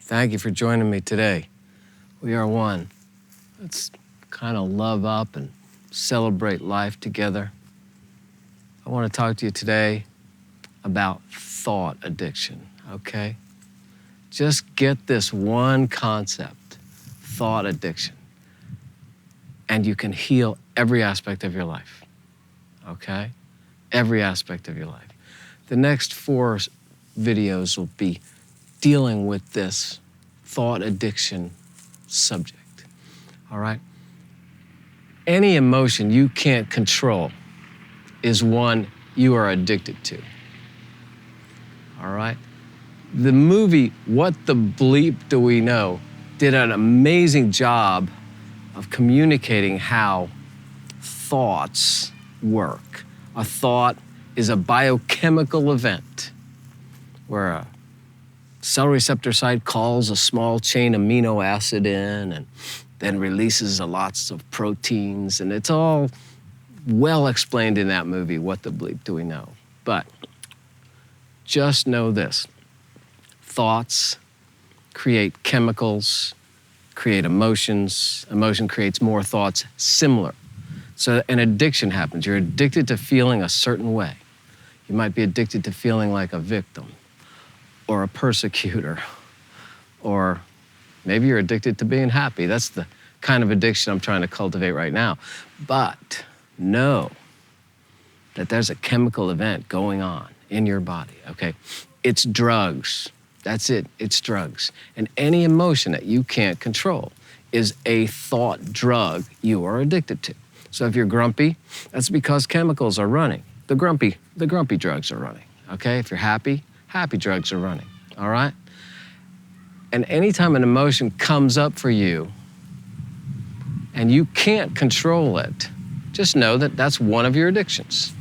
Thank you for joining me today. We are one. Let's kind of love up and celebrate life together. I want to talk to you today about thought addiction, okay? Just get this one concept, thought addiction, and you can heal every aspect of your life, okay? Every aspect of your life. The next 4 videos will be dealing with this thought addiction subject, all right? Any emotion you can't control is one you are addicted to, all right? The movie, What the Bleep Do We Know, did an amazing job of communicating how thoughts work. A thought is a biochemical event where a cell receptor site calls a small chain amino acid in and then releases lots of proteins, and it's all well explained in that movie, What the Bleep Do We Know? But just know this, thoughts create chemicals, create emotions, emotion creates more thoughts similar. So an addiction happens. You're addicted to feeling a certain way. You might be addicted to feeling like a victim or a persecutor, or maybe you're addicted to being happy. That's the kind of addiction I'm trying to cultivate right now. But know that there's a chemical event going on in your body, okay? It's drugs. That's it, it's drugs. And any emotion that you can't control is a thought drug you are addicted to. So if you're grumpy, that's because chemicals are running. The grumpy drugs are running, okay? If you're happy, happy drugs are running, all right? And anytime an emotion comes up for you and you can't control it, just know that that's one of your addictions.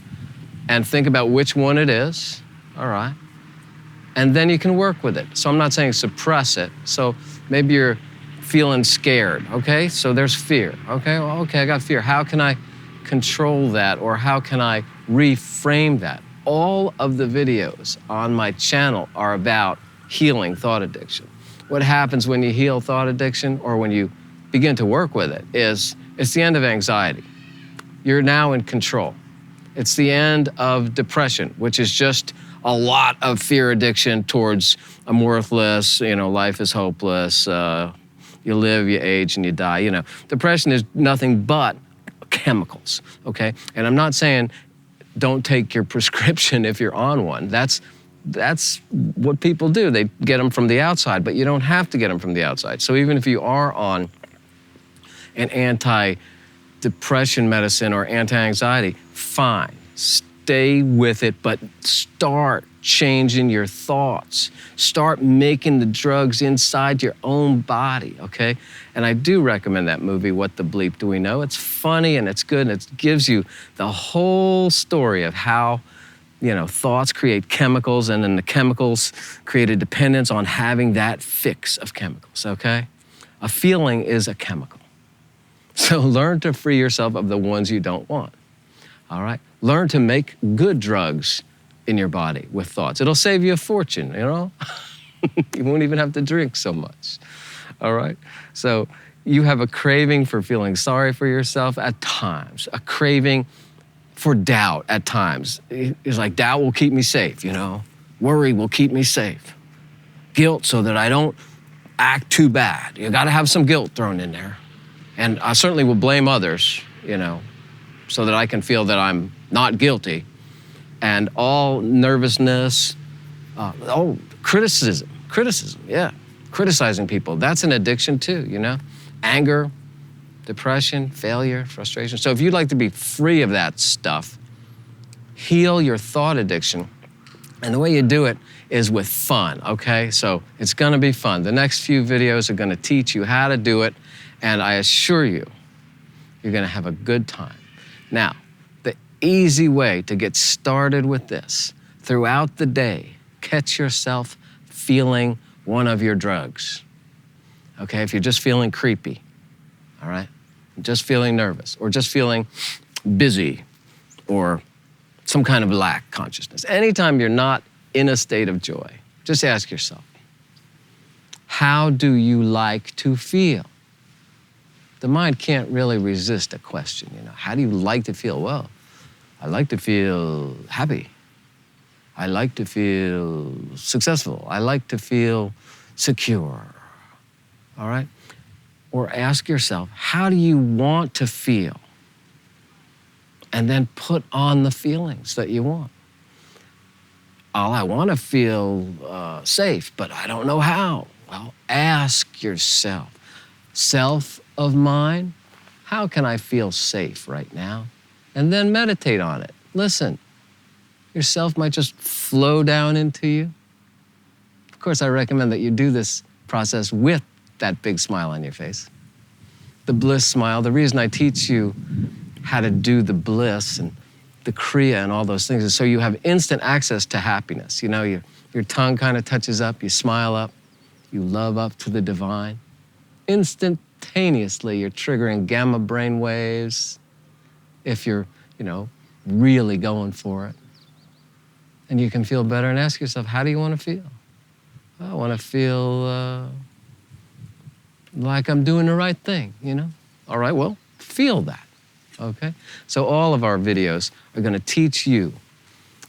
And think about which one it is, all right? And then you can work with it. So I'm not saying suppress it. So maybe you're feeling scared, okay? So there's fear, okay? Well, okay, I got fear. How can I control that, or how can I reframe that? All of the videos on my channel are about healing thought addiction. What happens when you heal thought addiction, or when you begin to work with it, is it's the end of anxiety. You're now in control. It's the end of depression, which is just a lot of fear addiction towards I'm worthless, life is hopeless, you live, you age, and you die, Depression is nothing but chemicals, okay? And I'm not saying don't take your prescription if you're on one. That's what people do. They get them from the outside, but you don't have to get them from the outside. So even if you are on an anti-depression medicine or anti-anxiety, fine. Stay with it, but start changing your thoughts. Start making the drugs inside your own body, okay? And I do recommend that movie, What the Bleep Do We Know? It's funny and it's good, and it gives you the whole story of how thoughts create chemicals, and then the chemicals create a dependence on having that fix of chemicals, okay? A feeling is a chemical. So learn to free yourself of the ones you don't want, all right? Learn to make good drugs in your body with thoughts. It'll save you a fortune, You won't even have to drink so much, all right? So you have a craving for feeling sorry for yourself at times, a craving for doubt at times. It's like doubt will keep me safe, Worry will keep me safe. Guilt so that I don't act too bad. You gotta have some guilt thrown in there. And I certainly will blame others, so that I can feel that I'm not guilty. And all nervousness, criticism, yeah. Criticizing people, that's an addiction too, Anger, depression, failure, frustration. So if you'd like to be free of that stuff, heal your thought addiction. And the way you do it is with fun, okay? So it's gonna be fun. The next few videos are gonna teach you how to do it, and I assure you, you're gonna have a good time. Now, the easy way to get started with this, throughout the day, catch yourself feeling one of your drugs, okay? If you're just feeling creepy, all right? Just feeling nervous, or just feeling busy, or some kind of lack consciousness. Anytime you're not in a state of joy, just ask yourself, How do you like to feel? The mind can't really resist a question, How do you like to feel? Well, I like to feel happy. I like to feel successful. I like to feel secure. All right? Or ask yourself, how do you want to feel? And then put on the feelings that you want. Oh, I want to feel safe, but I don't know how. Well, ask yourself, self of mine, how can I feel safe right now? And then meditate on it. Listen, yourself might just flow down into you. Of course, I recommend that you do this process with that big smile on your face. The bliss smile, the reason I teach you how to do the bliss and the kriya and all those things is so you have instant access to happiness. Your tongue kind of touches up, you smile up, you love up to the divine. Instantaneously, you're triggering gamma brain waves if you're, really going for it. And you can feel better and ask yourself, how do you want to feel? I want to feel like I'm doing the right thing, All right, well, feel that, okay? So all of our videos are going to teach you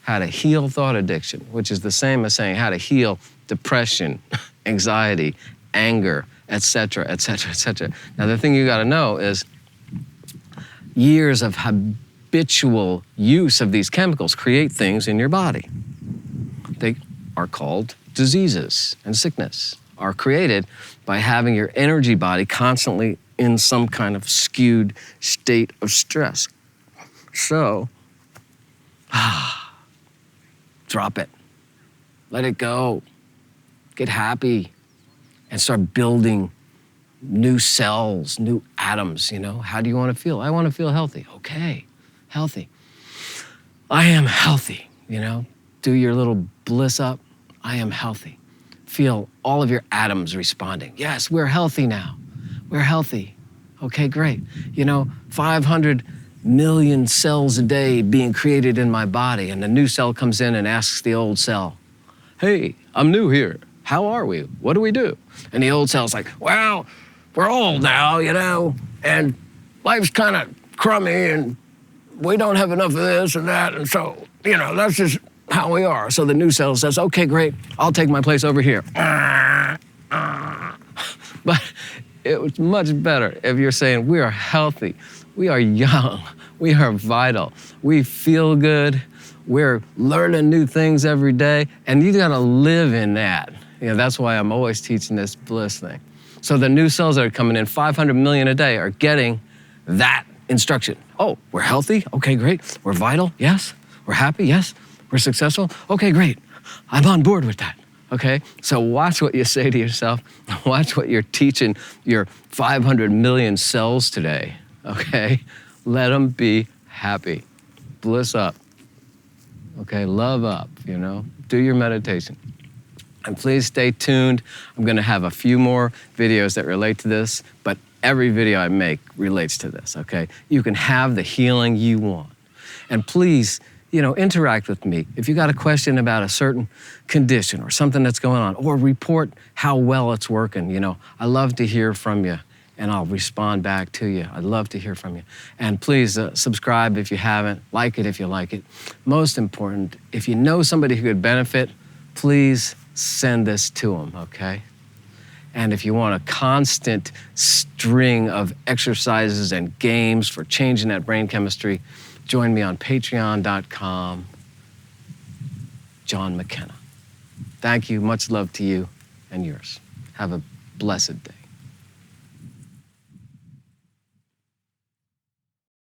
how to heal thought addiction, which is the same as saying how to heal depression, anxiety, anger, et cetera, et cetera, et cetera. Now, the thing you got to know is years of habitual use of these chemicals create things in your body. They are called diseases, and sickness are created by having your energy body constantly in some kind of skewed state of stress. So, drop it. Let it go. Get happy and start building new cells, new atoms, How do you want to feel? I want to feel healthy. Okay, healthy. I am healthy, Do your little bliss up. I am healthy. Feel all of your atoms responding. Yes, we're healthy now. We're healthy. Okay, great. 500 million cells a day being created in my body, and the new cell comes in and asks the old cell, hey, I'm new here. How are we? What do we do? And the old cell's like, well, we're old now, and life's kind of crummy, and we don't have enough of this and that, and so, that's just how we are. So the new cell says, okay, great, I'll take my place over here. But it was much better if you're saying we are healthy, we are young, we are vital, we feel good, we're learning new things every day, and you gotta live in that. That's why I'm always teaching this bliss thing. So the new cells that are coming in, 500 million a day, are getting that instruction. Oh, we're healthy? Okay, great. We're vital? Yes. We're happy? Yes. We're successful? Okay, great. I'm on board with that. Okay? So watch what you say to yourself. Watch what you're teaching your 500 million cells today. Okay? Let them be happy. Bliss up. Okay? Love up, Do your meditation. And please stay tuned. I'm going to have a few more videos that relate to this, but every video I make relates to this, okay? You can have the healing you want. And please, interact with me. If you got a question about a certain condition or something that's going on, or report how well it's working, I love to hear from you, and I'll respond back to you. I'd love to hear from you. And please subscribe if you haven't, like it if you like it. Most important, if you know somebody who could benefit, please send this to them, okay? And if you want a constant string of exercises and games for changing that brain chemistry, join me on patreon.com, John McKenna. Thank you, much love to you and yours. Have a blessed day.